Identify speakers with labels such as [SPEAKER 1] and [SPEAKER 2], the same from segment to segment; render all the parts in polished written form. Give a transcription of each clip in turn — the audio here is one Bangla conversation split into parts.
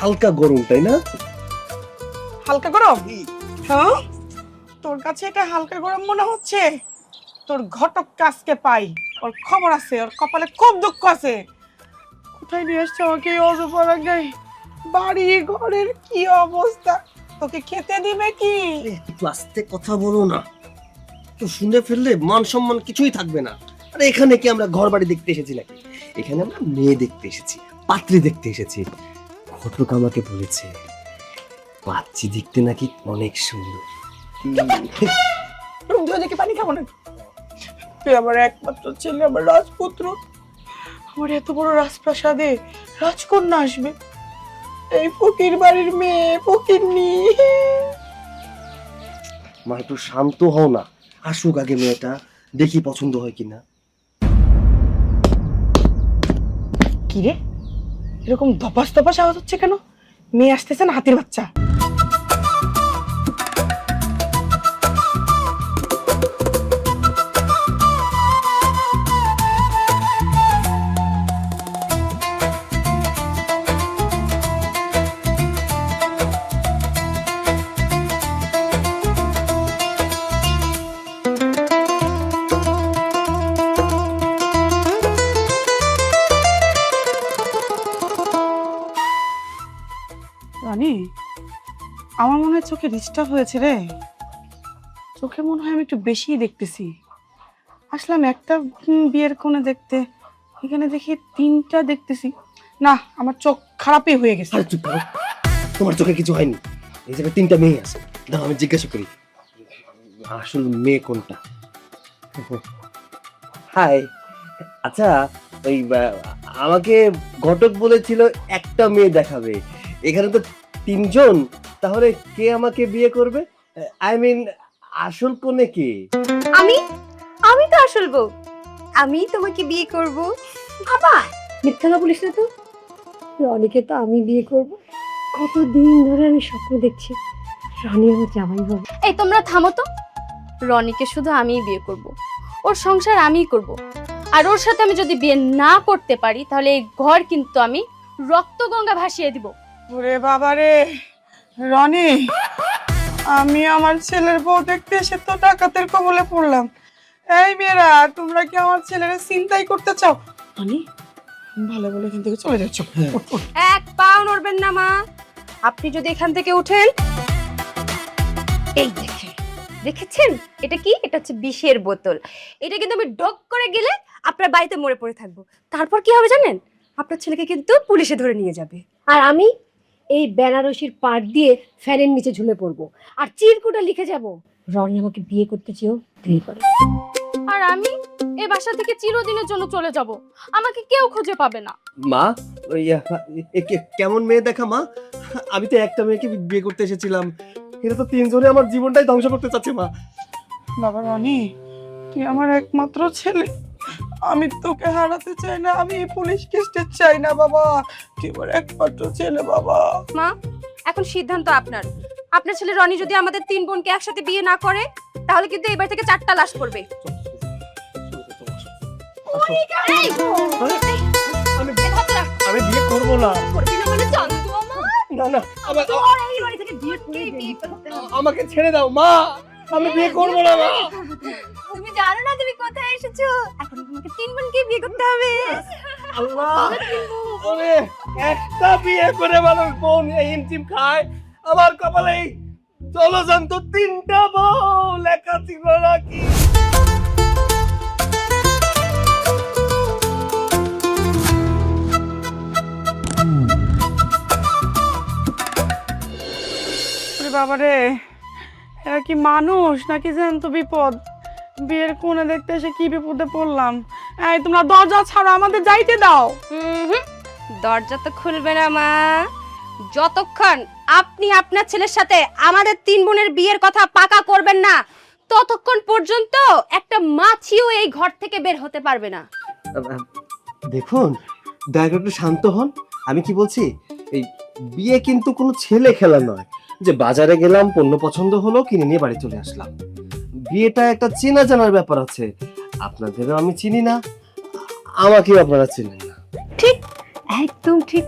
[SPEAKER 1] হালকা গরম, তাই না?
[SPEAKER 2] হালকা গরম? হ্যাঁ, তোর কাছে এটা হালকা গরম মনে হচ্ছে? তোর ঘটক কাজকে পাই, ওর খবর আছে, ওর কপালে খুব দুঃখ আছে। কোথায় নিয়ে এসছে আমাকে এই অজপাড়া গায়ে? বাড়ি ঘরের কি অবস্থা, তোকে খেতে দিবে কি?
[SPEAKER 1] একটু আস্তে কথা বলো না, তো শুনে ফেললে মান সম্মান কিছুই থাকবে না। আরে এখানে কি আমরা ঘর বাড়ি দেখতে এসেছি নাকি? এখানে আমরা মেয়ে দেখতে এসেছি, পাত্রী দেখতে এসেছি। ঘটক আমাকে বলেছে পাত্রী দেখতে নাকি অনেক সুন্দর।
[SPEAKER 2] রুম ধুয়ে দেখে পানি খাবো না? তুই আমার একমাত্র ছেলে, আমার রাজপুত্র। আমার এত বড় রাজপ্রাসাদে রাজকন্যা আসবে, এই ফকির বাড়ির মেয়ে ফকিরনি।
[SPEAKER 1] মা একটু শান্ত হও না, আসুক আগে মেয়েটা, দেখি পছন্দ হয় কিনা।
[SPEAKER 2] কি রে, এরকম ধপাস ধপাস আওয়াজ হচ্ছে কেন? মেয়ে আসতেছে না হাতির বাচ্চা? রানী, আমার মনে হয় চোখে ডিস্টার্ব হয়েছে রে। চোখে মনে হয় আমি একটু বেশিই দেখতেছি। আসলাম একটা বিয়ের কোণে দেখতে, এখানে দেখি তিনটা দেখতেছি। না, আমার চোখ খারাপই হয়ে গেছে।
[SPEAKER 1] আরে চুপ করো, তোমার চোখে কিছু হয়নি। এই জায়গায় তিনটা মেয়ে আছে, দাঁড়াও আমি জিজ্ঞাসা করি আসল মেয়ে কোনটা। হাই, আচ্ছা ওই আমাকে ঘটক বলেছিল একটা মেয়ে দেখাবে, এখানে তো তিনজন, তাহলে কে আমাকে বিয়ে করবে? আই মিন আসল কোনে কে?
[SPEAKER 3] আমি আমি তো আসল বউ, আমি তোমাকে বিয়ে করব। আবার মিথ্যা কথা বলিস না তো। রনিকে তো আমি বিয়ে করব। কতদিন ধরে আমি স্বপ্ন দেখছি রনি আমার জামাই হবে।
[SPEAKER 4] এই তোমরা থামো তো। রনিকে শুধু আমিই বিয়ে করব, ওর সংসার আমিই করব। আর ওর সাথে আমি যদি বিয়ে না করতে পারি তাহলে এই ঘর কিন্তু আমি রক্তগঙ্গা ভাসিয়ে দিব।
[SPEAKER 2] ওরে বাবা রে রনি, আমি আমার ছেলের বউ দেখতে এসে তো ডাকাতের কবলে পড়লাম। এই মেয়েরা, তোমরা কি আমার ছেলের চিন্তাই করতে চাও? রনি, ভালো বলে এখান থেকে চলে যাচ্ছ।
[SPEAKER 3] এক পাও নড়বেন না মা। আপনি যদি এখান থেকে উঠেন, এই দেখেছেন এটা কি? এটা হচ্ছে বিষের বোতল। এটা কিন্তু আমি ডক করে গেলে আপনার বাড়িতে মরে পড়ে থাকবো। তারপর কি হবে জানেন? আপনার ছেলেকে কিন্তু পুলিশে ধরে নিয়ে যাবে। আর আমি এই বেনারসির পাট দিয়ে ফ্যানের নিচে ঝুলে পড়বো আর চিরকুটে লিখে যাব, রনি আমাকে বিয়ে করতে চেয়েও বিয়ে করে।
[SPEAKER 4] আর আমি এই বাসা থেকে চিরদিনের জন্য চলে যাব, আমাকে কেউ খুঁজে পাবে না।
[SPEAKER 1] মা ওই কেমন মেয়ে দেখা মা? আমি তো একটা মেয়েকে বিয়ে করতে এসেছিলাম, এটা তো তিনজনে আমার জীবনটাই ধ্বংস করতে চাচ্ছে মা।
[SPEAKER 2] বাবা রনি, তুই আমার একমাত্র ছেলে, আমি তোকে হারাতে চাই না, আমি এই পুলিশ কেসটা চাই না বাবা। তুই আমার একমাত্র ছেলে বাবা।
[SPEAKER 3] মা, এখন সিদ্ধান্ত আপনার। আপনার ছেলে রনি যদি আমাদের তিন বোনকে একসাথে বিয়ে না করে তাহলে কিন্তু এবার থেকে 4টা লাশ পড়বে।
[SPEAKER 1] আমি বিয়ে করবো না। না না, আমাকে ছেড়ে দাও মা, আমি বিয়ে করবো না মা।
[SPEAKER 3] তুমি জানো না তুমি কোথায় এসেছো? এখন তোমাকে তিন বোনকে বিয়ে করতে হবে।
[SPEAKER 1] আল্লাহ, ওরে একটা বিয়ে করে মানুষ বোন এই হিমটিম খায়, আমার কপালে এই জলজন্ত তিনটা বউ লেখা ছিল নাকি?
[SPEAKER 2] বাবা রে, এরা কি মানুষ নাকি জ্যান্ত বিপদ? বিয়ের কোণে দেখতে এসে কি বিপদে পড়লাম। এই তোমরা দরজা ছাড়ো, আমাদের যাইতে দাও।
[SPEAKER 3] দরজা তো খুলবে না মা, যতক্ষণ আপনি আপনার ছেলের সাথে আমাদের তিন বোনের বিয়ের কথা পাকা করবেন না ততক্ষণ পর্যন্ত একটা মাছিও এই ঘর থেকে বের হতে পারবে না।
[SPEAKER 1] দেখুন, দয়া করে একটু শান্ত হন। আমি কি বলছি, এই বিয়ে কিন্তু কোনো ছেলে খেলা নয় যে বাজারে গেলাম, পণ্য পছন্দ হলো, কিনে নিয়ে বাড়ি চলে আসলাম। বিয়েটা একটা চেনা জানার ব্যাপার আছে। আপনাদেরও আমি চিনি না, আমাকেও আপনারা চিনেন না।
[SPEAKER 3] ঠিক, একদম ঠিক।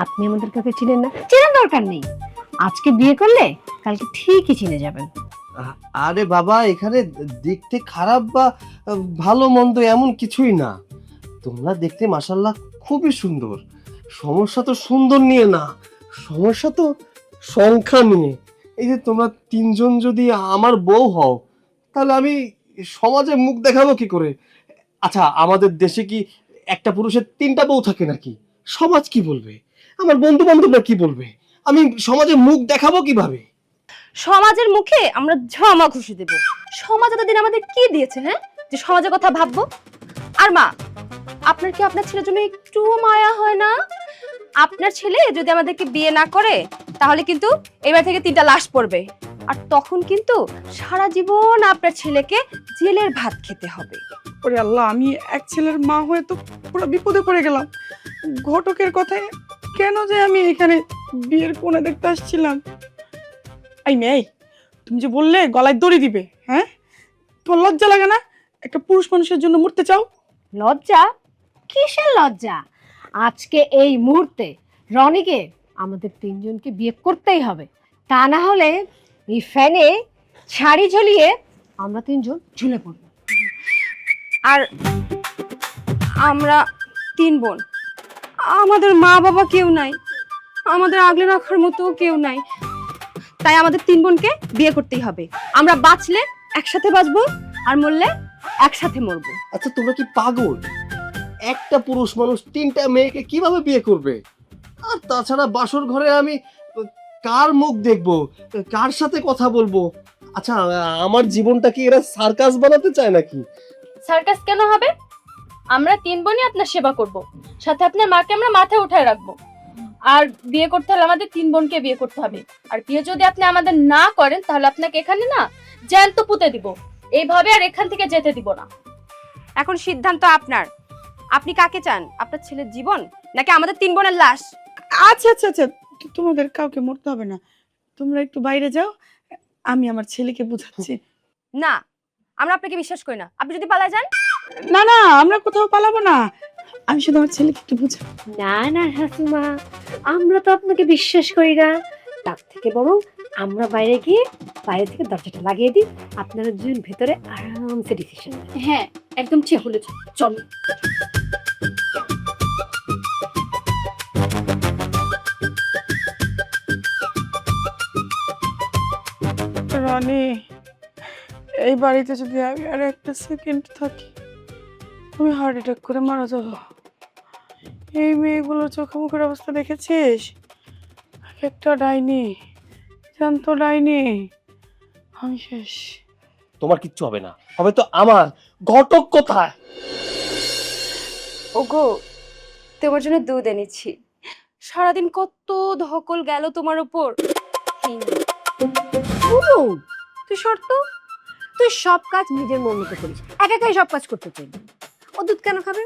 [SPEAKER 3] আপনি আমাদের কাছে ছিলেন না, চেনা
[SPEAKER 5] দরকার নেই, আজকে বিয়ে করলে কালকে ঠিকই চিনে যাবেন।
[SPEAKER 1] আরে বাবা, এখানে দেখতে খারাপ বা ভালো মন্দ এমন কিছুই না। তোমরা দেখতে মাশাআল্লাহ খুবই সুন্দর। সমস্যা তো সুন্দর নিয়ে না, সমস্যা তো সংখ্যা নিয়ে। এই যে তোমরা তিনজন যদি আমার বউ হও, তাহলে আমি সমাজে মুখ দেখাবো কি করে? আচ্ছা, আমাদের দেশে কি একটা পুরুষের 3টা বউ থাকে নাকি? সমাজ কি বলবে? আমার বন্ধু বান্ধবরা কি বলবে? আমি সমাজে মুখ দেখাবো কিভাবে?
[SPEAKER 3] সমাজের মুখে আমরা ঝামা ঘুষে দেব। সমাজ এতদিন আমাদের কি দিয়েছে, হ্যাঁ, যে সমাজের কথা ভাববো? আর মা, আপনার কি আপনার ছেলের জন্য একটু মায়া হয় না? আপনার ছেলে যদি আমাদেরকে বিয়ে না করে, তাহলে কিন্তু এবার থেকে 3টা লাশ পড়বে, আর তখন কিন্তু সারা জীবন আপনার ছেলেকে জেলের ভাত খেতে হবে।
[SPEAKER 2] ওরে আল্লাহ, আমি এক ছেলের মা হয়ে তো পুরো বিপদে পড়ে গেলাম। ঘটকের কথায় কেন যে আমি এখানে বিয়ের কোণে দেখতে আসছিলাম। এই মেয়ে, তুমি যে বললে গলায় দড়ি দিবে, হ্যাঁ, তোমার লজ্জা লাগে না? একটা পুরুষ মানুষের জন্য মরতে চাও?
[SPEAKER 5] লজ্জা? কিসের লজ্জা? আজকে এই মুহূর্তে রনিকে আমাদের তিনজনকে বিয়ে করতেই হবে, তা না হলে এই ফ্যানে শাড়ি ঝুলিয়ে আমরা তিনজন ঝুলে পড়ব।
[SPEAKER 3] আর আমরা 3 বোন, আমাদের মা বাবা কেউ নাই, আমাদের আগলে রাখার মতো কেউ নাই, তাই আমাদের 3 বোনকে বিয়ে করতেই হবে। আমরা বাঁচলে একসাথে বাঁচবো, আর মরলে একসাথে মরবো।
[SPEAKER 1] আচ্ছা, তোমরা কি পাগল? একটা পুরুষ মানুষ 3টা মেয়েকে কিভাবে বিয়ে করবে? আর তাছাড়া বাসর ঘরে আমি কার মুখ দেখবো, কার সাথে কথা বলবো? আচ্ছা, আমার জীবনটা কি এরা সার্কাস বানাতে চায় নাকি?
[SPEAKER 4] সার্কাস কেন হবে? আমরা 3 বোনই আপনার সেবা করব, সাথে আপনার মাকে আমরা মাথায় উঠায় রাখবো। আর বিয়ে করতে হলে আমাদের 3 বোনকে বিয়ে করতে হবে। আর বিয়ে যদি আপনি আমাদের না করেন, তাহলে আপনাকে এখানে না জ্যান্ত পুঁতে দিব, এইভাবে আর এখান থেকে যেতে দিব না।
[SPEAKER 3] এখন সিদ্ধান্ত আপনার। আপনি কাকে চান? আপনার ছেলের জীবন নাকি আমাদের 3 বোনের লাশ?
[SPEAKER 2] আচ্ছা আচ্ছা আচ্ছা, তোমাদের কাউকে মরতে হবে না, তোমরা একটু বাইরে যাও, আমি আমার ছেলেকে বুঝাচ্ছি।
[SPEAKER 3] না, আমরা আপনাকে বিশ্বাস করি না। আপনি যদি পালা যান।
[SPEAKER 2] না না, আমরা কোথাও পালাবো না, আমি শুধু আমার ছেলেকে একটু বুঝাবো।
[SPEAKER 5] না না শাশুমা, আমরা তো আপনাকে বিশ্বাস করি না। তার থেকে বরং আমরা বাইরে গিয়ে বাইরে থেকে দরজাটা লাগিয়ে দিই, আপনারা দুজন ভেতরে আরামসে ডিসিশন।
[SPEAKER 4] হ্যাঁ, একদম ঠিক বলেছ, চল।
[SPEAKER 2] রানী, এই বাড়িতে যদি আমি আর একটা সেকেন্ড থাকি, আমি হার্ট অ্যাটাক করে মারা যাব। এই মেয়েগুলোর চোখে মুখের অবস্থা দেখেছিস? একটা ডাইনি, জানতো ডাইনি। আমি শেষ।
[SPEAKER 1] তোমার কিচ্ছু হবে না, হবে তো আমার। ঘটক কোথায়?
[SPEAKER 3] ওগো, তোমার জন্য দুধ এনেছি। সারাদিন কত ধকল গেল তোমার উপর।
[SPEAKER 5] তুই শর্ত, তুই সব কাজ নিজের মন মতো করিস, একা একাই সব কাজ করতে চাই। ও দুধ কেন খাবে?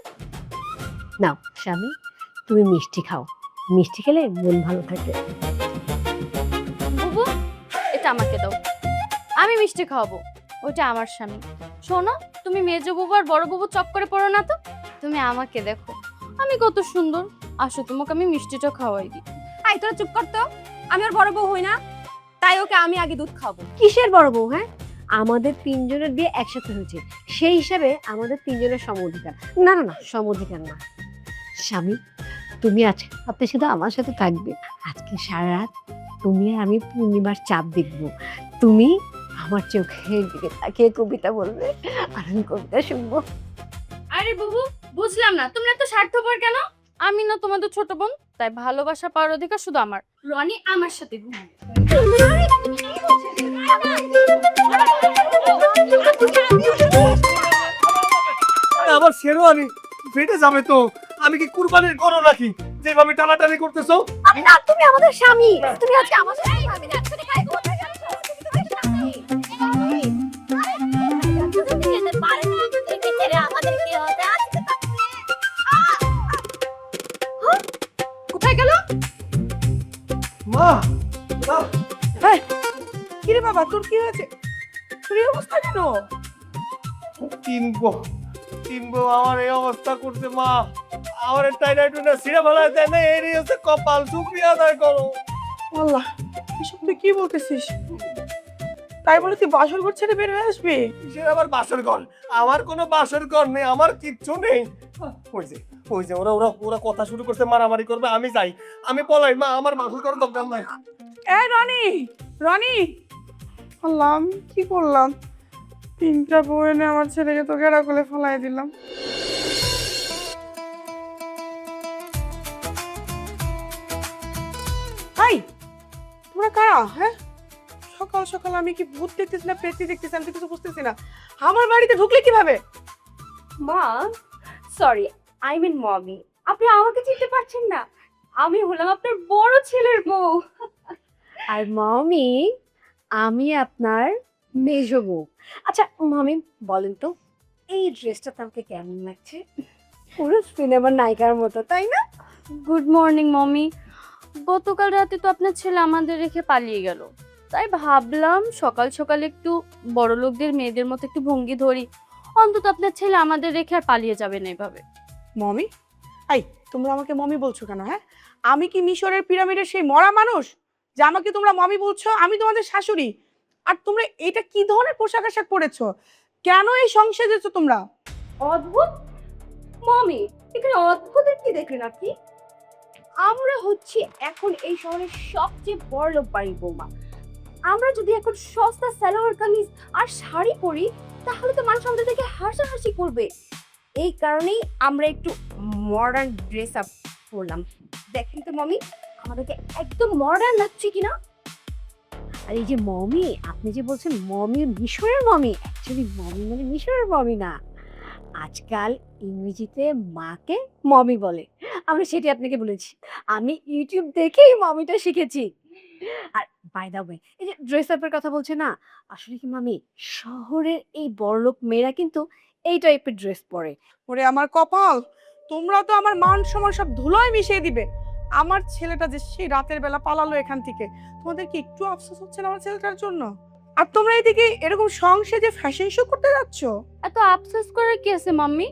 [SPEAKER 5] নাও স্বামী, তুমি মিষ্টি খাও, মিষ্টি খেলে মন ভালো থাকে।
[SPEAKER 4] বুবু, এটা আমাকে দাও, আমি মিষ্টি খাওয়াবো। ওটা আমার স্বামী। শোনো, তুমি মেজো বুবু আর বড় বুবু চক্করে পড়ো না তো। তুমি আমাকে দেখো, আমি কত সুন্দর। আসো, তোমাকে আমি মিষ্টিটা খাওয়াই দিই।
[SPEAKER 3] আই, তোরা চুপ কর তো। আমি ওর বড় বউ হই না, তাই ওকে আমি আগে দুধ খাবো।
[SPEAKER 5] কিসের বড় বউ? হ্যাঁ, আমাদের তিনজনের বিয়ে একসাথে হয়েছে, সেই হিসাবে আমাদের তিনজনের সম অধিকার। না না না, সম অধিকার না। স্বামী, তুমি আজকে আপনি শুধু আমার সাথে থাকবে। আজকে সারা রাত তুমি আর আমি পূর্ণিমার চাঁদ দেখব। তুমি আমার চোখের দিকে তাকিয়ে কবিতা বলবে, আর আমি কবিতা শুনবো।
[SPEAKER 4] আরে বুবু, বুঝলাম না তোমরা এত স্বার্থপর কেন? আমি না তোমাদের ছোট বোন, তাই ভালোবাসা পাওয়ার অধিকার শুধু আমার। রনি আমার সাথে ঘুমাবে।
[SPEAKER 1] আমার শেরওয়ানি ফেটে যাবে তো। আমি কি কুরবানির গরু নাকি যেভাবে টানাটানি করতেছো?
[SPEAKER 5] আমি না, তুমি আমাদের স্বামী, তুমি আজকে আমার সাথে থাকবে। তুমি খাই কোথায় যাচ্ছ? তুমি তো আমার স্বামী।
[SPEAKER 3] কোথায় গেল?
[SPEAKER 1] মা,
[SPEAKER 2] কিরে বাবা, তোর কি হয়েছে? তোর এই অবস্থা কেন?
[SPEAKER 1] তিনবো আমার এই অবস্থা করছে। মা, আমার টাইনাইটুনা সিরা ভালো দেয় না, এরই হচ্ছে কপাল। শুকরিয়া আদায় করো।
[SPEAKER 2] আল্লাহ, এসব তুই কি বলতেছিস? তাই বলে তুই বাসর ঘর ছেড়ে বের হয়ে আসবি?
[SPEAKER 1] সে আবার বাসর ঘর? আমার কোনো বাসর ঘর নেই, আমার কিচ্ছু নেই। ওই যে ওরা ওরা ওরা কথা শুরু করছে, মারামারি করবে, আমি যাই, আমি পলাই। মা, আমার বাসর ঘর দরকার নাই।
[SPEAKER 2] এই রনি, রনি, আল্লাহ আমি কি করলাম? 3টা বউ এনে আমার ছেলেকে তো গেড়া করে ফেলাই দিলাম। হাই, তোমরা কারা? হ্যাঁ, সকাল সকাল আমি কি ভূত দেখতেছি না পেতনি দেখতেছি আমি তো কিছু বুঝতেছি না। আমার বাড়িতে ঢুকলে কিভাবে?
[SPEAKER 3] মা, সরি, আই মিন মমি। আপনি আমাকে চিনতে পারছেন না? আমি হলাম আপনার বড় ছেলের বউ।
[SPEAKER 5] আর মমি, আমি আপনার মেজো বউ। আচ্ছা মমি, বলেন তো এই ড্রেসটা আমাকে কেমন লাগছে? পুরো সিনেমার নায়িকার মতো, তাই না?
[SPEAKER 4] Good morning mommy. গতকাল রাতে তো আপনার ছেলে আমাদের রেখে পালিয়ে গেল, তাই ভাবলাম সকাল সকাল একটু বড় লোকদের মেয়েদের মতো একটু ভঙ্গি ধরি, অন্তত আপনার ছেলে আমাদের রেখে আর পালিয়ে যাবে না এভাবে।
[SPEAKER 2] মমি? আই, তোমরা আমাকে মমি বলছো কেন? হ্যাঁ, আমি কি মিশরের পিরামিডের সেই মরা মানুষ যে আমাকে তোমরা মমি বলছো? আমি তোমাদের শাশুড়ি। আর তোমরা এটা কি ধরনের পোশাক আশাক পরেছো? কেন এই সংসারে যেছো তোমরা?
[SPEAKER 3] অদ্ভুত মমি, এখানে অদ্ভুতের কি দেখলেন আপনি? আমরা হচ্ছি এখন এই শহরের সবচেয়ে বড়লোক বাড়ির বৌমা। আমরা যদি এখন সস্তা সালোয়ার কামিজ আর শাড়ি পরি তাহলে তো মানুষ আমাদের দেখে হাসাহাসি করবে। এই কারণেই আমরা একটু মডার্ন ড্রেস আপ পরলাম। দেখেন তো মমি, আমাদেরকে একদম মডার্ন লাগছে কিনা?
[SPEAKER 5] আর এই যে মমি, আপনি যে বলছেন মমি মিশরের মমি, অ্যাকচুয়ালি মমি মানে মিশরের মমি না। আজকাল ইংরেজিতে মাকে মমি বলে, আমরা সেটি আপনাকে বলেছি। আমি ইউটিউব দেখেই মমিটা শিখেছি। আর বাই দা ওয়ে, এই যে ড্রেস আপের কথা বলছে না, আসলে কি মামি, শহরের এই বড়লোক মেয়েরা কিন্তু এই টাইপের ড্রেস পরে।
[SPEAKER 2] ওরে আমার কপাল, তোমরা তো আমার মান সম্মান সব ধুলোয় মিশিয়ে দিবে। আমার ছেলেটা যে সেই রাতের বেলা পালালো এখান থেকে, তোমাদের কি একটু আফসোস হচ্ছে না আমার ছেলেটার জন্য? আর তোমরা এদিকে এরকম সংসেজে ফ্যাশন শো করতে যাচ্ছ?
[SPEAKER 4] এত আফসোস করার কি আছে মাম্মি?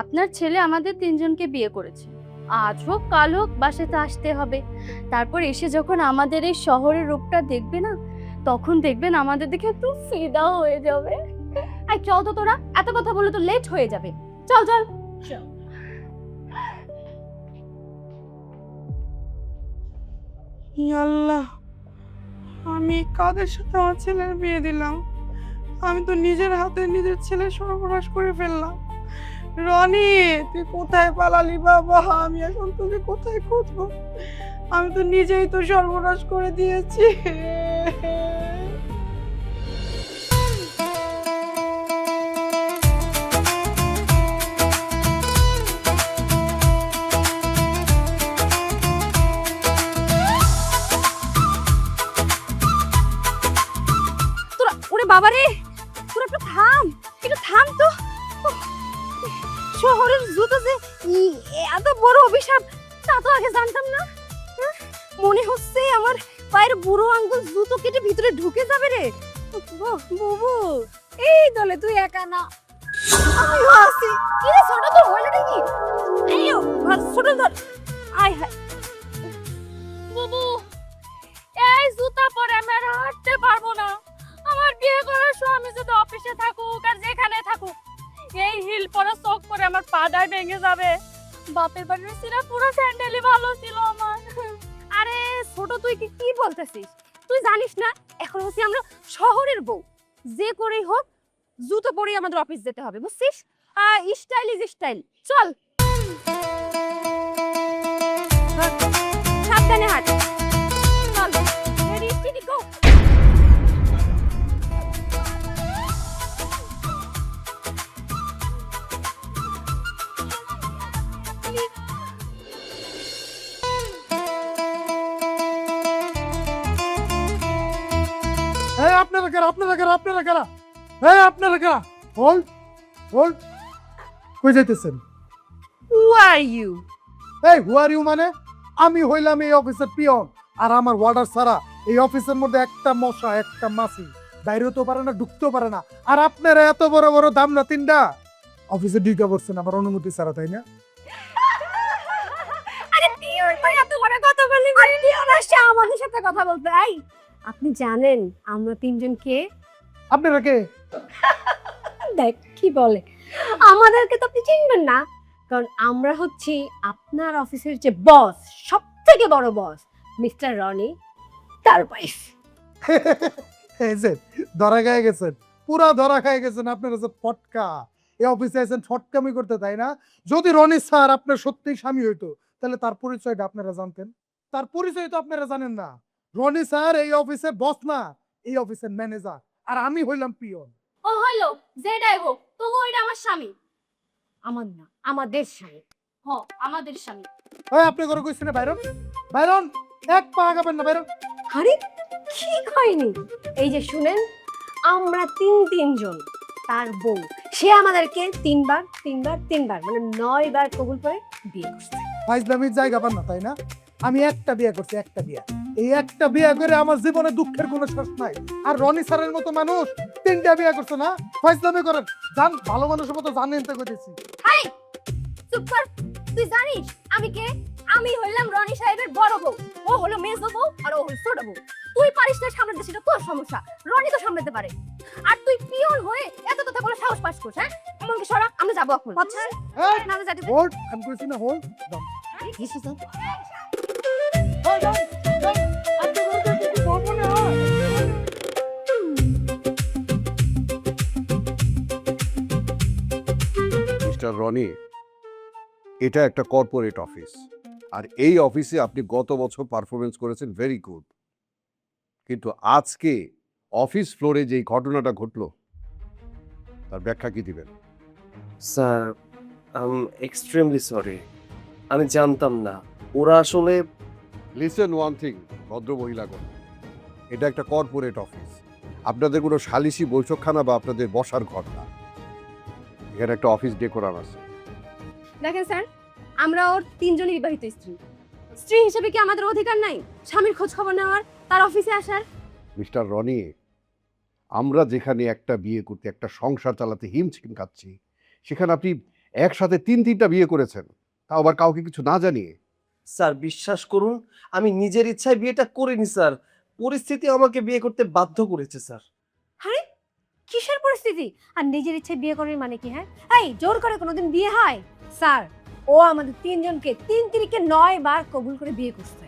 [SPEAKER 4] আপনার ছেলে আমাদের তিনজনকে বিয়ে করেছে, আজ হোক কাল হোক বাসাতে আসতে হবে। তারপর এসে যখন আমাদের এই শহরের রূপটা দেখবে না, তখন দেখবেন আমাদের দেখে একটু ফিদা হয়ে যাবে।
[SPEAKER 3] আই চল তো, তোরা এত কথা বলে তো লেট হয়ে যাবে। চল চল।
[SPEAKER 2] ই আল্লাহ, আমি কাদের সাথে আমার ছেলের বিয়ে দিলাম? আমি তো নিজের হাতে নিজের ছেলে সর্বনাশ করে ফেললাম। রনি, তুই কোথায় পালালি বাবা? আমি এখন তোকে কোথায় খুঁজবো? আমি তো নিজেই তো সর্বনাশ করে দিয়েছি।
[SPEAKER 3] তোরা, ওরে বাবা রে, তোরা একটু থাম, একটু থাম তো। উফ, শহরের জুতো যে এত বড় অভিশাপ তা তো আগে জানতাম না। মনে হচ্ছে আমার পায়ের বুড়ো আঙ্গুল জুতো কেটে ভিতরে ঢুকে যাবে রে।
[SPEAKER 5] বুবু, এই দলে তুই একা না,
[SPEAKER 3] আমিও আছি। কি রে ছোট, তোর হলো নাকি? এই ছোট ধর। আয় হায়,
[SPEAKER 4] বুবু, এই জুতা পরে আমি আর হাঁটতে পারবো না। আমার বিয়ে করার স্বামী যদি অফিসে থাকুক আর যেখানে থাকুক, এই হিল পরা শখ করে আমার পাটায় ভেঙে যাবে। বাপের বাড়ির সিরা পুরো স্যান্ডেলই ভালো ছিল আমার।
[SPEAKER 3] আরে ছোট তুই কি বলতেছিস? তুই জানিস না এখন হচ্ছে আমরা শহরের বউ, যে করেই হোক জুতো পরেই আমাদের অফিস যেতে হবে, বুঝছিস? Style is style. চল সাবধানে হাঁট। চল, রেডি স্টেডি গো।
[SPEAKER 6] এই আপনারা কারা? আপনারা কারা? আপনারা কারা? এই আপনারা কারা? হোল্ড হোল্ড, কই যাইতেছেন?
[SPEAKER 2] হু আর ইউ?
[SPEAKER 6] এই হু আর ইউ মানে? আমি হইলাম এই অফিসের পিয়ন, আর আমার অর্ডার ছাড়া এই অফিসের মধ্যে একটা মশা একটা মাছি বাইরেও তো পারে না, ঢুকতেও পারে না। আর আপনারা এত বড় বড় দাম না তিনটা অফিসে ঢুকে পড়ছেন আমার অনুমতি ছাড়া, তাই না?
[SPEAKER 3] আরে তুই ওর এত বড় কথা বললি, তুই আমার
[SPEAKER 5] আমাদের সাথে কথা বলতে। এই আপনি জানেন আমরা তিনজন কে?
[SPEAKER 6] আপনারা কে?
[SPEAKER 5] দেখ কি বলে, আমাদেরকে তো আপনি চিনবেন না, কারণ আমরা হচ্ছি আপনার অফিসের যে বস, সব থেকে বড় বস, মিস্টার রনি, তার ওয়াইফ।
[SPEAKER 6] এই যে ধরা খেয়ে গেছেন, পুরা ধরা খেয়ে গেছেন। আপনারা যে ফটকা, এই অফিসে আছেন ফটকামি করতে, তাই না? যদি রনি স্যার আপনার সত্যিই স্বামী হইতো তাহলে তার পরিচয়টা আপনারা জানতেন। তার পরিচয় তো আপনারা জানেন না। রনি স্যার এই অফিসের বস না, এই অফিসের ম্যানেজার, আর আমি হইলাম পিয়ন।
[SPEAKER 4] ও হলো যেটাই হোক, তবু এটা আমার স্বামী।
[SPEAKER 5] আমার না, আমাদের স্বামী।
[SPEAKER 4] হ, আমাদের স্বামী।
[SPEAKER 6] ওই আপনি করে কইছেন বাইরন, বাইরন এক পা আগাবেন না, বাইরন।
[SPEAKER 5] আরে ঠিক হয়নি। এই যে শুনেন, আমরা তিনজন, তার বউ, সে আমাদেরকে তিনবার মানে 9 বার কবুল করে বিয়ে করছে।
[SPEAKER 6] ফাইজলামির জায়গা পান না, তাই না? আমি একটা বিয়ে করছি, একটা বিয়ে। এই একটা বিয়ে করে আমার জীবনে দুঃখের কোনো শেষ নাই। আর রনি স্যারের মতো মানুষ 3টা বিয়ে করছে না, ফাইজলামি করেন। জান, ভালো মানুষের মতো জানেন তো কইতেছি।
[SPEAKER 3] হাই চুপ কর। তুই জানিস আমি কে? আমি হইলাম রনি সাহেবের বড় বউ, ও হলো মেজো বউ, আর ও হলো ছোট বউ। তুই পারিস না সামলাতে, সেটা তোর সমস্যা। রনি তো সামলাতে পারে। আর তুই পিয়ন হয়ে এত কথা বলে সাহস পাস করছ? হ্যাঁ, এমনকি সরা, আমরা যাবো এখন। আচ্ছা
[SPEAKER 6] এই
[SPEAKER 3] না যাই।
[SPEAKER 6] হোল্ড, আমি কইছি না হোল্ড। দাম
[SPEAKER 5] দিস ইজ
[SPEAKER 6] এই দাম, দাম, আপনি বলতে কি বলবো না?
[SPEAKER 7] মিস্টার রনি, এটা একটা কর্পোরেট অফিস, আর এই অফিসে আপনি গত বছর পারফরমেন্স করেছেন ভেরি গুড, কিন্তু আজকে অফিস ফ্লোরে যেই ঘটনাটা ঘটলো তার ব্যাখ্যা কি দিবেন?
[SPEAKER 1] Sir, I am extremely sorry. আমি জানতাম না ওরা আসলে।
[SPEAKER 7] লিসেন ওয়ান থিং, ভদ্র মহিলাগণ, এটা একটা কর্পোরেট অফিস, আপনাদের কোনো সালিসি বৈঠকখানা বা আপনাদের বসার ঘর না। এখানে একটা অফিস ডেকোরাম আছে।
[SPEAKER 3] দেখেন স্যার, আমরা ওর তিনজনই বিবাহিত স্ত্রী। স্ত্রী হিসেবে কি আমাদের অধিকার নাই স্বামীর খোঁজ খবর নেওয়ার, তার অফিসে আসার?
[SPEAKER 7] মিস্টার রনি, আমরা যেখানে একটা বিয়ে করতে, একটা সংসার চালাতে হিমশিম খাচ্ছি, সেখানে আপনি একসাথে 3-3টা বিয়ে করেছেন, তাও আবার কাউকে কিছু না জানিয়ে।
[SPEAKER 1] স্যার বিশ্বাস করুন, আমি নিজের ইচ্ছায় বিয়েটা করিনি স্যার, পরিস্থিতি আমাকে বিয়ে করতে বাধ্য করেছে স্যার।
[SPEAKER 5] আরে কিসের পরিস্থিতি? আর নিজের ইচ্ছে বিয়ে করার মানে কি? হ্যাঁ, এই জোর করে কোনোদিন বিয়ে হয়? স্যার, ও আমাদের তিনজনকে 3 তিরিকে 9 বার কবুল করে বিয়ে করছে।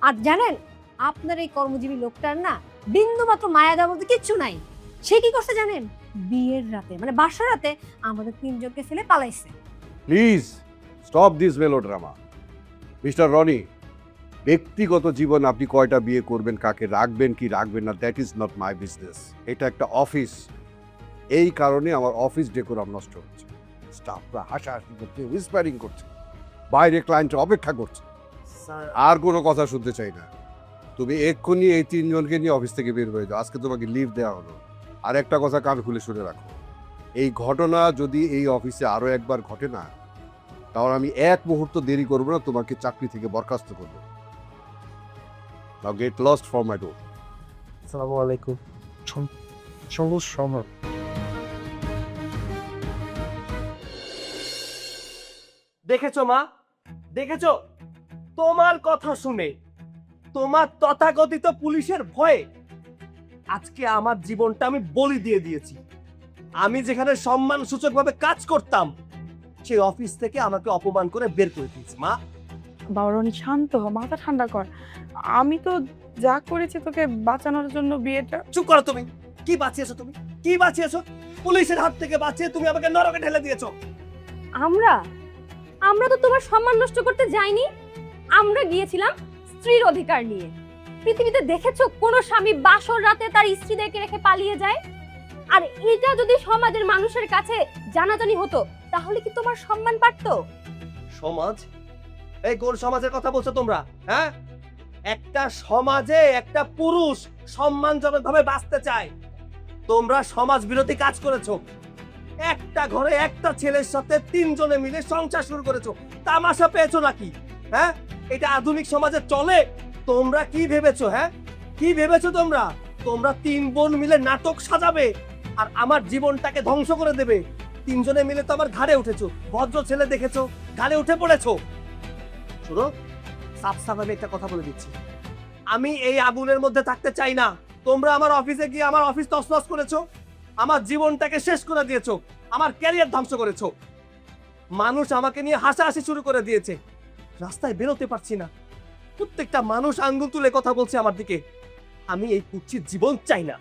[SPEAKER 5] আর জানেন, আপনার এই কর্মজীবী লোকটার না বিন্দু মাত্র মায়া দেওয়ার মতো কিচ্ছু নাই। সে কি করছে জানেন? বিয়ের রাতে মানে বাসর রাতে আমাদের তিনজনকে ফেলে পালাইছে।
[SPEAKER 7] Please stop this melodrama. Mister Roni, ব্যক্তিগত জীবন আপনি কয়টা বিয়ে করবেন, কাকে রাখবেন কি রাখবেন না, that is not my business. এটা একটা অফিস, এই কারণে আমার অফিস ডেকোরাম নষ্ট হচ্ছে। স্টাফরা হাসাহাসি করছে, হুইসপারিং করছে, বাইরে ক্লায়েন্ট অপেক্ষা করছে।
[SPEAKER 1] স্যার
[SPEAKER 7] আর কোনো কথা শুনতে চাই না। তুমি এক্ষুনি এই 3 জনকে নিয়ে অফিস থেকে বের হয়ে যাও, আজকে তোমাকে লিভ দেওয়া হলো। আর একটা কথা কান খুলে শুনে রাখো, এই ঘটনা যদি এই অফিসে আরো একবার ঘটে না, তাহলে আমি এক মুহূর্ত দেরি করবো না, তোমাকে চাকরি থেকে বরখাস্ত করবো। Now get lost from my door.
[SPEAKER 1] আসসালামু আলাইকুম। দেখেছো মা, দেখেছো? তোমার কথা শুনে, তোমার তথাকথিত পুলিশের ভয়ে আজকে আমার জীবনটা আমি বলি দিয়ে দিয়েছি। আমি যেখানে সম্মান সূচকভাবে কাজ করতাম, সেই অফিস থেকে আমাকে অপমান করে বের করে দিয়েছে। মা,
[SPEAKER 2] বাবা রনি শান্ত হ, মাথা ঠান্ডা কর। আমি তো যা করেছি তোকে বাঁচানোর জন্য বিয়েটা।
[SPEAKER 1] চুপ করো তুমি। কি বাঁচিয়েছো তুমি? কি বাঁচিয়েছো? পুলিশের হাত থেকে বাঁচিয়ে তুমি আমাকে নরকে ঠেলে দিয়েছো।
[SPEAKER 3] আমরা তো তোমার সম্মান নষ্ট করতে যাইনি। আমরা গিয়েছিলাম স্ত্রীর অধিকার নিয়ে। পৃথিবীতে দেখেছো কোন স্বামী বাসর রাতে তার স্ত্রীদেরকে রেখে পালিয়ে যায়? আর এটা যদি সমাজের মানুষের কাছে জানাজানি হতো, তাহলে কি তোমার সম্মান বাড়তো?
[SPEAKER 1] সমাজ? এই কোন সমাজের কথা বলছো তোমরা? হ্যাঁ, একটা সমাজে একটা পুরুষ সম্মানজনকভাবে বাঁচতে চায়, তোমরা সমাজ বিরোধী কাজ করেছো। একটা ঘরে একটা ছেলের সাথে 3 জনে মিলে সংসার শুরু করেছো। তামাশা পেয়েছো নাকি? হ্যাঁ, এটা আধুনিক সমাজে চলে? তোমরা কি ভেবেছো? হ্যাঁ, কি ভেবেছো তোমরা? তোমরা 3 বোন মিলে নাটক সাজাবে আর আমার জীবনটাকে ধ্বংস করে দেবে। 3 জনে মিলে তো আমার ঘাড়ে উঠেছো। ভদ্র ছেলে দেখেছো, ঘাড়ে উঠে পড়েছো। শোনো, সাফ সাফ আমি একটা কথা বলে দিচ্ছি, আমি এই আগুনের মধ্যে থাকতে চাই না। তোমরা আমার অফিসে গিয়ে আমার অফিস তছনছ করেছো, আমার জীবনটাকে শেষ করে দিয়েছো, আমার ক্যারিয়ার ধ্বংস করেছো। মানুষ আমাকে নিয়ে হাসাহাসি শুরু করে দিয়েছে, রাস্তায় বেরোতে পারছি না। প্রত্যেকটা মানুষ আঙ্গুল তুলে কথা বলছে আমার দিকে। আমি এই কুচ্ছিত জীবন চাই না।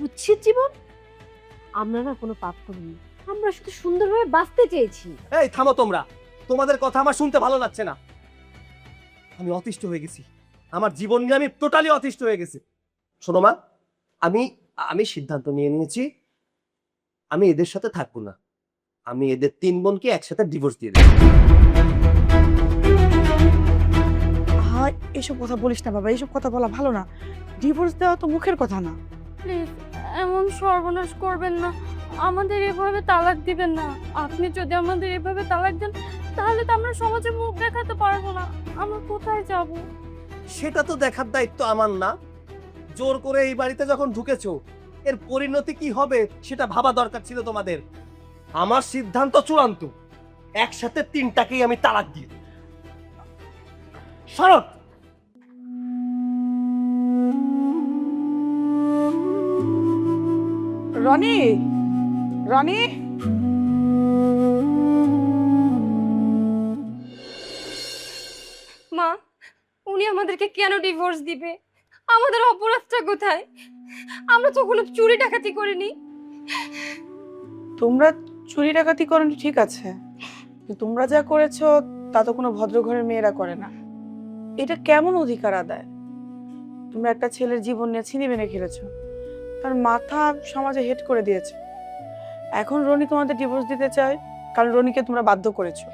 [SPEAKER 5] উচ্ছেদ জীবন? আমরা না কোনো পাপ করিনি, আমরা শুধু সুন্দরভাবে বাঁচতে চেয়েছি।
[SPEAKER 1] এই থামো তোমরা, তোমাদের কথা আমার শুনতে ভালো লাগছে না। আমি অতিষ্ঠ হয়ে গেছি, আমার জীবন নিয়ে আমি টোটালি অতিষ্ঠ হয়ে গেছি। শোনো মা, আমি আমি সিদ্ধান্ত নিয়ে নিয়েছি, আমি এদের সাথে থাকবো না। আমি এদের 3 বোনকে একসাথে ডিভোর্স দিয়ে দেব।
[SPEAKER 2] হ্যাঁ, এসব কথা বলিস না বাবা, এইসব কথা বলা ভালো না। ডিভোর্স দেওয়া তো মুখের কথা না।
[SPEAKER 4] প্লিজ এমন সর্বনাশ করবেন না, আমাদের এভাবে তালাক দিবেন না। আপনি যদি আমাদের এভাবে তালাক দেন তাহলে তো আমরা সমাজে মুখ দেখাতে পারবো না, আমরা কোথায় যাব?
[SPEAKER 1] সেটা তো দেখার দায়িত্ব আমার না। জোর করে এই বাড়িতে যখন ঢুকেছো, এর পরিণতি কি হবে সেটা ভাবা দরকার ছিল তোমাদের। আমার সিদ্ধান্ত চূড়ান্ত, একসাথে 3টাকেই আমি তালাক দিই। শরৎ,
[SPEAKER 2] রনি, রনি,
[SPEAKER 3] মা, উনি আমাদেরকে কেন ডিভোর্স দিবে? আমাদের অপরাধটা কোথায়? আমরা তো কোনো চুরি ডাকাতি করিনি।
[SPEAKER 2] তোমরা চুরি ডাকাতি করনি ঠিক আছে, কিন্তু তোমরা যা করেছো তা তো কোনো ভদ্র ঘরের মেয়েরা করে না। এটা কেমন অধিকার আদায়? তোমরা একটা ছেলের জীবন নিয়ে ছিনিমিনি খেলেছো, তার মাথা সমাজে হেট করে দিয়েছে। এখন রনি তোমাদের ডিভোর্স দিতে চায় কারণ রনিকে তোমরা বাধ্য করেছো।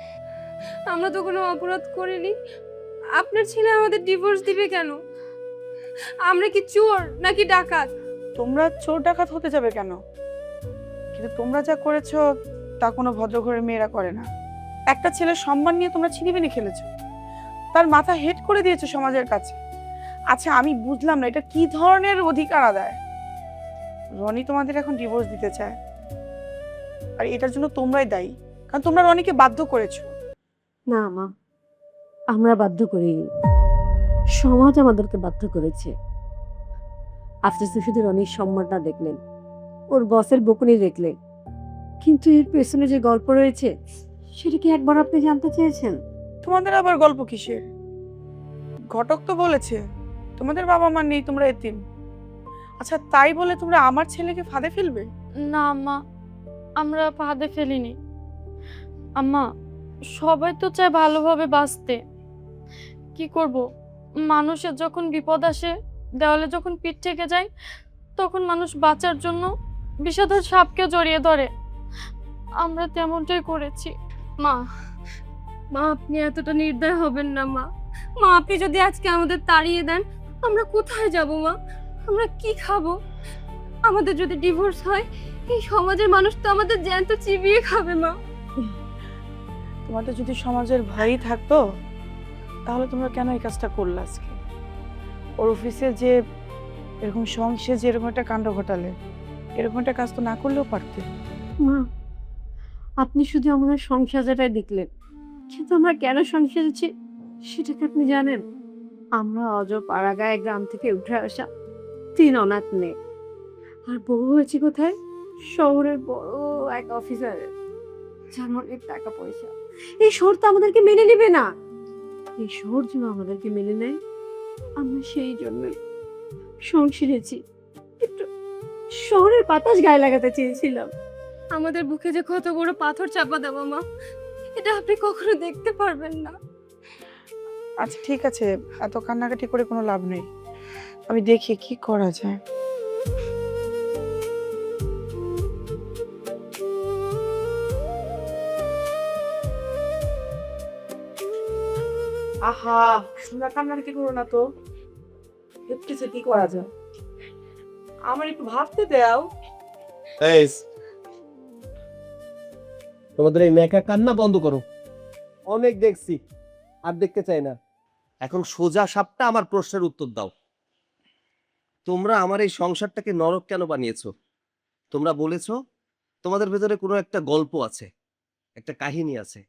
[SPEAKER 3] আমরা তো কোনো অপরাধ করিনি, আপনার ছেলে আমাদের ডিভোর্স দিবে কেন? আমরা কি চোর নাকি ডাকাত?
[SPEAKER 2] তোমরা চোর ডাকাত হতে যাবে কেন? কিন্তু তোমরা যা করেছো তা কোনো ভদ্র ঘরের মেয়েরা করে না। একটা ছেলের সম্মান নিয়ে তোমরা ছিনিমিনি খেলেছো, তার মাথা হেট করে দিয়েছো সমাজের কাছে। আচ্ছা, আমি বুঝলাম না এটা কি ধরনের অধিকার আদায়। রনি তোমাদের এখন ডিভোর্স দিতে চায়, আর এটার জন্য তোমরাই দায়ী, কারণ তোমরা রনিকে বাধ্য করেছো।
[SPEAKER 5] না মা, আমরা বাধ্য করিনি, সমাজ আমাদেরকে বাধ্য করেছে। আপনি তো শুধু রনির সম্মানটা দেখলেন, ওর বসের বকুনি দেখলেন, কিন্তু এর পেছনে যে গল্প রয়েছে সেটা কি একবার আপনি জানতে চেয়েছেন?
[SPEAKER 2] তোমাদের আবার গল্প কিসের? ঘটক তো বলেছে তোমাদের বাবা মা নেই, তোমরা এতিম। আচ্ছা, তাই বলে তোমরা আমার ছেলেকে ফাঁদে ফেলবে?
[SPEAKER 4] না আম্মা, আমরা ফাঁদে ফেলিনি। আম্মা, সবাই তো চায় ভালোভাবে বাঁচতে। কি করব, মানুষের যখন বিপদ আসে, দেওয়ালে যখন পিঠ থেকে যায়, তখন মানুষ বাঁচার জন্য বিষধর সাপকে জড়িয়ে ধরে। আমরা তেমনটাই করেছি।
[SPEAKER 3] মা, মা আপনি এতটা নির্দয় হবেন না মা। মা, আপনি যদি আজকে আমাদের তাড়িয়ে দেন, আমরা কোথায় যাব মা? আমরা কি খাবো? আমাদের যদি ডিভোর্স হয়, এই সমাজের মানুষ তো আমাদের জ্যান্ত চিবিয়ে খাবে মা।
[SPEAKER 2] তোমাদের যদি সমাজের ভয়ই থাকতো তাহলে তোমরা কেন এই কাজটা করলে? আজকে ওর অফিসে যে এরকম সংসে যে এরকম একটা কাণ্ড ঘটালে, এরকম একটা কাজ তো না করলেও পারতে।
[SPEAKER 5] মা, আপনি শুধু আমাদের সংসারটাই দেখলেন, কিন্তু আমরা কেন সংসারেছি সেটা কি আপনি জানেন? আমরা পাড়াগাঁয়ে গ্রাম থেকে উঠে আসা 3 অনাথ মেয়ে, আর বউ হয়েছে কোথায়? শহরের বড় এক অফিসারের, যার অনেক টাকা পয়সা। এই শহর তো আমাদেরকে মেনে নেবে না। এই শহর যেন আমাদেরকে মেনে নেয়, আমরা সেই জন্যই সংসারেছি। একটু শহরের বাতাস গায়ে লাগাতে চেয়েছিলাম।
[SPEAKER 3] আমাদের বুকে যে কত বড় পাথর চাপা দেওয়া মা, এটা আপনি কখনো দেখতে পারবেন না।
[SPEAKER 2] আচ্ছা ঠিক আছে, এত কান্নাকাটি করে কোনো লাভ নেই, আমি দেখি কি করা যায়। আহা, তোমরা কান্নাকাটি করো না তো, দেখতেছে কি করা যায়। আমার একটু ভাবতে দাও।
[SPEAKER 1] তোমাদের এই মেকা কান্না বন্ধ করো, অনেক দেখছি, আর দেখতে চাই না। এখন সোজা সাপটা আমার প্রশ্নের উত্তর দাও। তোমরা আমার এই সংসারটাকে নরক কেন বানিয়েছো? তোমরা বলেছো তোমাদের ভেতরে কোনো একটা গল্প আছে, একটা কাহিনী আছে।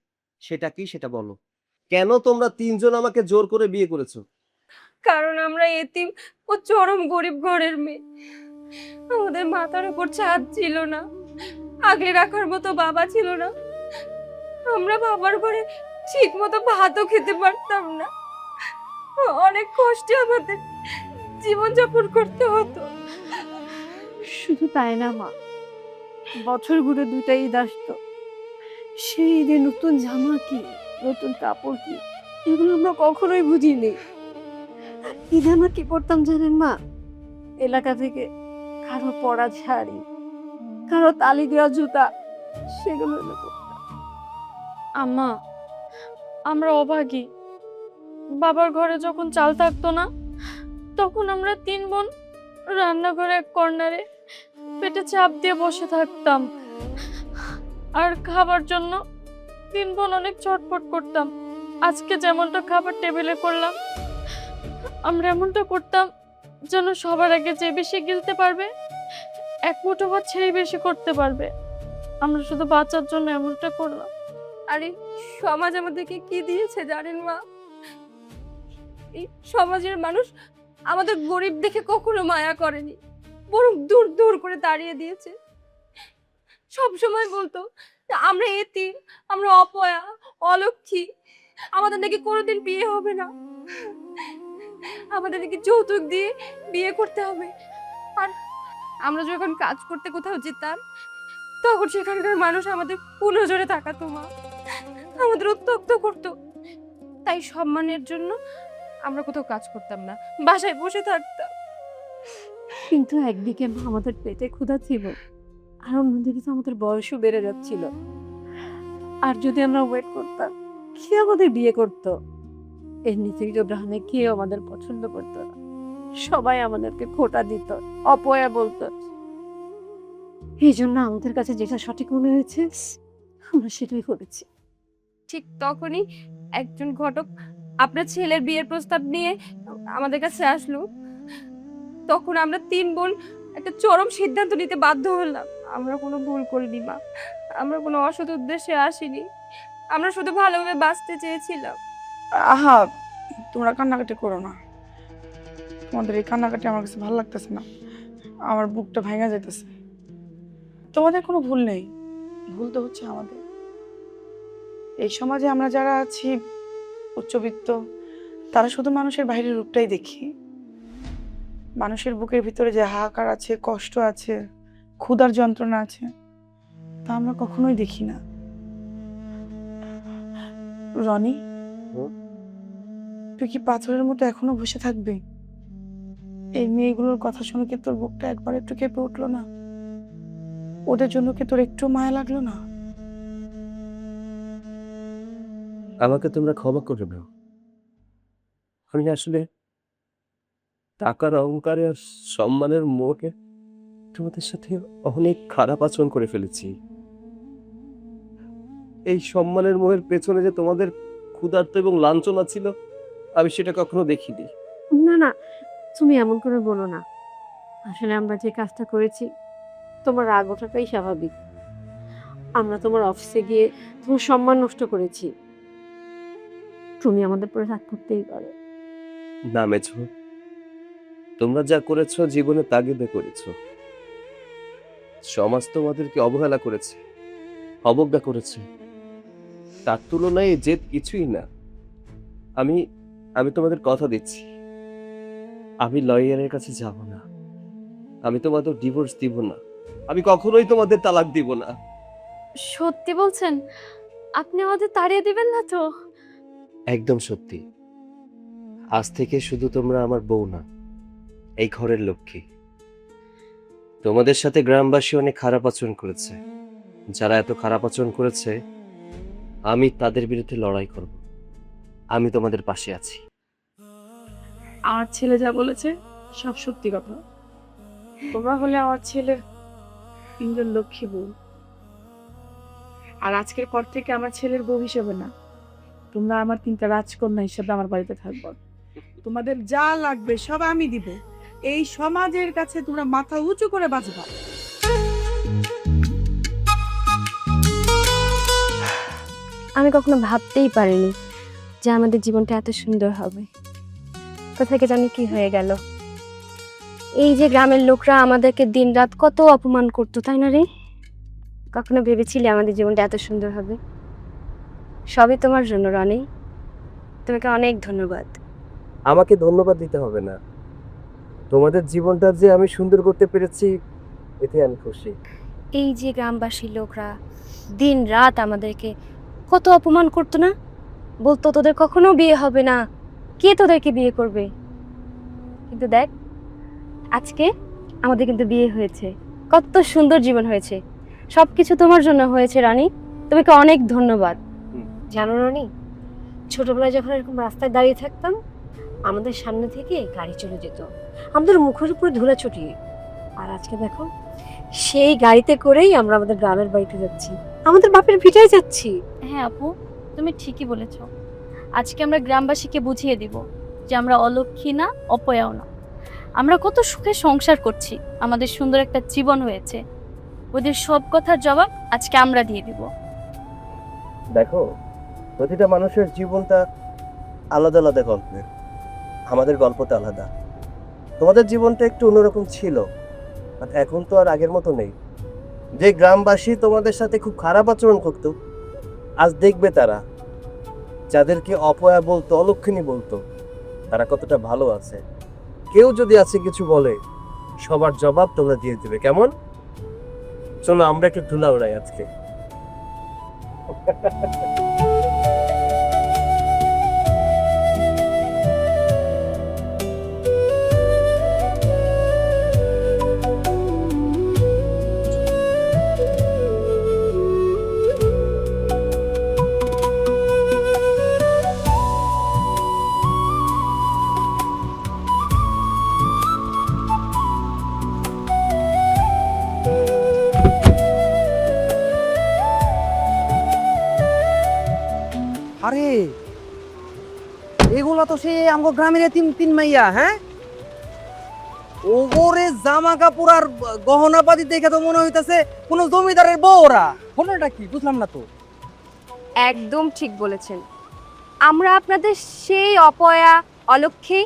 [SPEAKER 1] সেটা কি, সেটা বলো। কেন তোমরা 3 জন আমাকে জোর করে বিয়ে করেছো?
[SPEAKER 3] কারণ আমরা এতিম ও চরম গরিব ঘরের মেয়ে। আমাদের মাথার উপর ছাদ ছিল না, আগলে রাখার মতো বাবা ছিল না, আমরা বাবার ঘরে ঠিক মতো ভাতও খেতে পারতাম না। অনেক কষ্টে আমাদের জীবনযাপন করতে হতো।
[SPEAKER 5] শুধু তাই না মা, বছর ঘুরে 2টা ঈদ আসতো, সেই ঈদে নতুন জামা কি, নতুন কাপড় কি, এগুলো আমরা কখনোই বুঝিনি। ঈদে আমরা কি করতাম জানেন মা? এলাকা থেকে কারো পরা শাড়ি, কারো তালি দেওয়া জুতা, সেগুলো এনে পরতাম।
[SPEAKER 4] আম্মা, আমরা অভাগী। বাবার ঘরে যখন চাল থাকতো না, তখন আমরা 3 বোন রান্নাঘরে এক কর্নারে পেটে চাপ দিয়ে বসে থাকতাম, আর খাবার জন্য 3 বোন অনেক ছটফট করতাম। আজকে যেমনটা খাবার টেবিলে করলাম, আমরা এমনটা করতাম যেন সবার আগে যে বেশি গিলতে পারবে, 1 মুঠো ভাত সেই বেশি করতে পারবে। আমরা শুধু বাঁচার জন্য এমনটা করলাম।
[SPEAKER 3] আরে সমাজ আমাদেরকে কি দিয়েছে জানেন মা? এই সমাজের মানুষ আমাদের গরিব দেখে কখনো মায়া করেনি, বরং দূর দূর করে তাড়িয়ে দিয়েছে। সব সময় বলতো যে আমরা এতিম, আমরা অপয়া, অলক্ষী, আমাদের নাকি কোনোদিন বিয়ে হবে না, আমাদের নাকি যৌতুক দিয়ে বিয়ে করতে হবে। আর আমরা যখন কাজ করতে কোথাও যেতাম, তখন সেখানকার মানুষ আমাদের কুনজরে তাকাতো মা, আমাদের উত্ত্যক্ত করতো। তাই সম্মানের জন্য আমরা কোথাও কাজ করতাম না, বাসায় বসে থাকতাম।
[SPEAKER 5] কিন্তু একদিকে আমাদের পেটে ক্ষুধা ছিল, আর অন্যদিকে তো আমাদের বয়সও বেড়ে যাচ্ছিল। আর যদি আমরা ওয়েট করতাম, কে আমাদের বিয়ে করতো? এমনিতেই তো গ্রামে কেউ আমাদের পছন্দ করতো না, সবাই আমাদেরকে খোঁটা দিত, অপয়া বলতো। এই জন্য আমাদের কাছে যেটা সঠিক মনে হয়েছে আমরা সেটাই করেছি।
[SPEAKER 3] ঠিক তখনই একজন ঘটক আপনার ছেলের বিয়ের প্রস্তাব নিয়ে আমাদের কাছে আসলো। তখন আমরা 3 বোন একটা চরম সিদ্ধান্ত নিতে বাধ্য হলাম। আমরা কোনো ভুল করিনি মা, আমরা কোনো অসৎ উদ্দেশ্যে আসিনি, আমরা শুধু ভালোভাবে বাঁচতে চেয়েছিলাম।
[SPEAKER 2] আহা, তোমরা কান্নাকাটি করো না। তোমাদের এই কান্নাকাটি আমার কাছে ভালো লাগতেছে না, আমার বুকটা ভেঙে যাইতেছে। তোমাদের কোনো ভুল নেই, ভুল তো হচ্ছে আমাদের। এই সমাজে আমরা যারা আছি উচ্চবিত্ত, তারা শুধু মানুষের বাইরের রূপটাই দেখি। মানুষের বুকের ভিতরে যে হাহাকার আছে, কষ্ট আছে, ক্ষুধার যন্ত্রণা আছে, তা আমরা কখনোই দেখি না। রনি, তুই কি পাথরের মতো এখনো বসে থাকবি? এই মেয়েগুলোর কথা শুনে কি তোর বুকটা একবার একটু কেঁপে উঠলো না? ওদের জন্য কি তোর একটু মায়া লাগলো না?
[SPEAKER 1] আমাকে তোমরা ক্ষমা করে দাও। আমি আসলে টাকার অহংকারে আর সম্মানের মোহে তোমাদের সাথে অনেক খারাপ আচরণ করে ফেলেছি। এই সম্মানের মোহের পেছনে যে তোমাদের ক্ষুধার্ত এবং লাঞ্ছনা ছিল, আমি সেটা কখনো দেখিনি।
[SPEAKER 5] না না, তুমি এমন করে বলো না। আসলে আমরা যে কাজটা করেছি, তোমার রাগ ওঠাটাই স্বাভাবিক। আমরা তোমার অফিসে গিয়ে তোমার সম্মান নষ্ট করেছি, তুমি আমাদের পরে রাগ করতেই পারো।
[SPEAKER 1] না মেছো, তোমরা যা করেছো জীবনে তাগিদে করেছো। সমাজ তোমাদেরকে অবহেলা করেছে, অবজ্ঞা করেছে, তার তুলনায় এই জেদ কিছুই না। আমি আমি তোমাদের কথা দিচ্ছি, আমি লয়ারের কাছে যাব না, আমি তোমাদের ডিভোর্স দিব না, আমি কখনোই তোমাদের তালাক দিব না।
[SPEAKER 4] সত্যি বলছেন? আপনি আমাদের তাড়িয়ে দিবেন না তো?
[SPEAKER 1] একদম সত্যি। আজ থেকে শুধু তোমরা আমার বউ না, এই ঘরের লক্ষ্মী। তোমাদের সাথে গ্রামবাসী অনেক খারাপ আচরণ করেছে। যারা এত খারাপ আচরণ করেছে, আমি তাদের বিরুদ্ধে লড়াই করব। আমি তোমাদের পাশে আছি।
[SPEAKER 2] আমার ছেলে যা বলেছে সব সত্যি কথা। তোমরা হলে আমার ছেলের 3জন লক্ষ্মী বউ। আর আজকের পর থেকে আমার ছেলের বউ হিসেবে না, তোমরা আমার 3টা রাজকন্যা হিসেবে আমার বাড়িতে থাকবো। তোমাদের যা লাগবে সব আমি দিব। এই সমাজের কাছে তোমরা মাথা উঁচু করে বাঁচবা।
[SPEAKER 3] আমি কখনো ভাবতেই পারিনি যে আমাদের জীবনটা এত সুন্দর হবে। কোথা থেকে জানি কি হয়ে গেল। এই যে গ্রামের লোকরা আমাদেরকে দিনরাত কত অপমান করতো, তাই না রে? কখনো ভেবেছিলি আমাদের জীবনটা এত সুন্দর হবে? সবই তোমার জন্য রনি, তোমাকে অনেক ধন্যবাদ।
[SPEAKER 1] আমাকে ধন্যবাদ দিতে হবে না, তোমাদের জীবনটা যে আমি সুন্দর করতে পেরেছি এতে আমি খুশি।
[SPEAKER 3] এই যে গ্রামবাসী লোকরা দিন রাত আমাদেরকে কত অপমান করতো না, বলতো তোদের কখনো বিয়ে হবে না, কে তোদেরকে বিয়ে করবে। কিন্তু দেখ আজকে আমাদের কিন্তু বিয়ে হয়েছে, কত সুন্দর জীবন হয়েছে। সবকিছু তোমার জন্য হয়েছে রানী, তোমাকে অনেক ধন্যবাদ।
[SPEAKER 5] জানো রনি, ছোটবেলায় যখন এরকম রাস্তায় দাঁড়িয়ে থাকতাম, আমাদের সামনে থেকে গাড়ি চলে যেত, আমাদের মুখের উপরে ধুলা ছড়িয়ে। আর আজকে দেখো, সেই গাড়িতে করেই আমরা আমাদের গ্রামের বাড়িতে যাচ্ছি, আমাদের বাপের ভিটায় যাচ্ছি।
[SPEAKER 4] হ্যাঁ আপু, তুমি ঠিকই বলেছ। আজকে আমরা গ্রামবাসীকে বুঝিয়ে দিব যে আমরা অলক্ষী না, অপয়াও না। আমরা কত সুখে সংসার করছি, আমাদের সুন্দর একটা জীবন হয়েছে। ওদের সব কথার জবাব আজকে আমরা দিয়ে দিব।
[SPEAKER 1] দেখো, প্রতিটা মানুষের জীবনটা আলাদা আলাদা গল্পের, আমাদের গল্পটা আলাদা। তোমাদের জীবনটা একটু অন্যরকম ছিল, বাট এখন তো আর আগের মতো নেই। যে গ্রামবাসী তোমাদের সাথে খুব খারাপ আচরণ করতো, আজ দেখবে তারা যাদেরকে অপয়া বলতো, অলক্ষিণী বলতো, তারা কতটা ভালো আছে। কেউ যদি আছে কিছু বলে, সবার জবাব তোমরা দিয়ে দেবে, কেমন? চলো আমরা একটু ধুলা উড়াই আজকে।
[SPEAKER 8] আরে এগুলা তো সে আমগো গ্রামের তিন তিন মাইয়া, হ্যাঁ? ওগরে জামা কাপড় আর গহনাপাতি দেখে তো মনে হইতাছে কোন জমিদারের বউ। ওরা ঘটনাটা কি বুঝলাম না তো।
[SPEAKER 3] একদম ঠিক বলেছেন, আমরা আপনাদের সেই অপয়া, অলক্ষী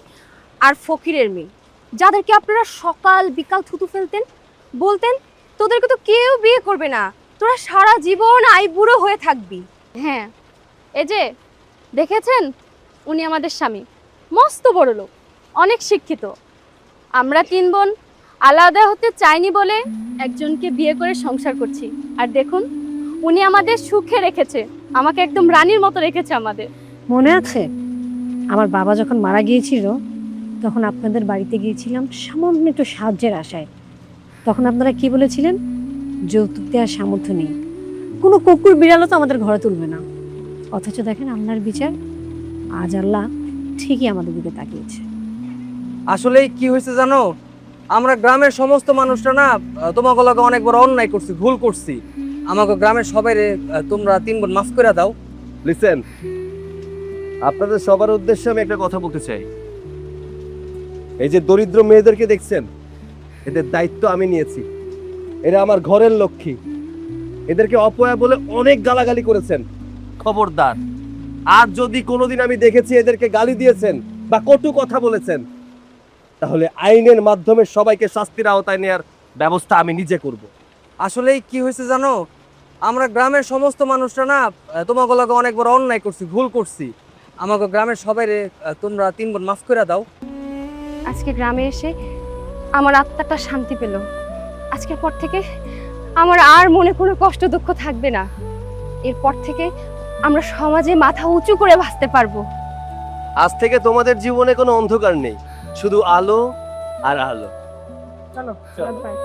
[SPEAKER 3] আর ফকিরের মেয়ে, যাদেরকে আপনারা সকাল বিকাল থুতু ফেলতেন, বলতেন তোদেরকে তো কেউ বিয়ে করবে না, তোরা সারা জীবন আইবুড়ো হয়ে থাকবি।
[SPEAKER 4] হ্যাঁ, এই যে দেখেছেন, উনি আমাদের স্বামী, মস্ত বড় লোক, অনেক শিক্ষিত। আমরা তিন বোন আলাদা হতে চাইনি বলে একজনকে বিয়ে করে সংসার করছি। আর দেখুন, উনি আমাদের সুখে রেখেছে, আমাকে একদম রানীর মতো রেখেছে আমাদের।
[SPEAKER 5] মনে আছে আমার বাবা যখন মারা গিয়েছিল, তখন আপনাদের বাড়িতে গিয়েছিলাম সামান্য একটু সাহায্যের আশায়। তখন আপনারা কি বলেছিলেন? যৌতুক দেওয়ার সামর্থ্য নেই, কোনো কুকুর বিড়ালও তো আমাদের ঘরে তুলবে না। অথচ দেখেন আপনার বিচার, আজ আল্লাহ ঠিকই আমাদের দিকে তাকিয়েছে।
[SPEAKER 8] আসলে কি হয়েছে জানো, আমরা গ্রামের সমস্ত মানুষরা না তোমাকে লগে অনেক বড় অন্যায় করছি, ভুল করছি। আমাকে গ্রামের সবাই তোমরা তিন বোন মাফ করে দাও।
[SPEAKER 1] লিসেন, আপনাদের সবার উদ্দেশ্যে আমি একটা কথা বলতে চাই। এই যে দরিদ্র মেয়েদেরকে দেখছেন, এদের দায়িত্ব আমি নিয়েছি। এরা আমার ঘরের লক্ষ্মী। এদেরকে অপয়া বলে অনেক গালাগালি করেছেন, খবরদার। আর যদি কোনোদিন আমি দেখেছি এদেরকে গালি দিয়েছেন বা কটু কথা বলেছেন, তাহলে আইনের মাধ্যমে সবাইকে শাস্তির আওতায় নেওয়ার ব্যবস্থা আমি নিজে করব।
[SPEAKER 8] আসলে কি হয়েছে জানো, আমরা গ্রামের সমস্ত মানুষরা না তোমাকে লগে অনেক বড় অন্যায় করছি, ভুল করছি। আমাকে গ্রামের সবাই তোমরা তিন বোন মাফ করে দাও।
[SPEAKER 3] আজকে গ্রামে এসে আমার আত্মাটা শান্তি পেল। আজকের পর থেকে আমার আর মনে কোনো কষ্ট দুঃখ থাকবে না। এরপর থেকে আমরা সমাজে মাথা উঁচু করে বাঁচতে পারবো।
[SPEAKER 1] আজ থেকে তোমাদের জীবনে কোনো অন্ধকার নেই, শুধু আলো আর আলো।
[SPEAKER 8] চলো।
[SPEAKER 3] বাই।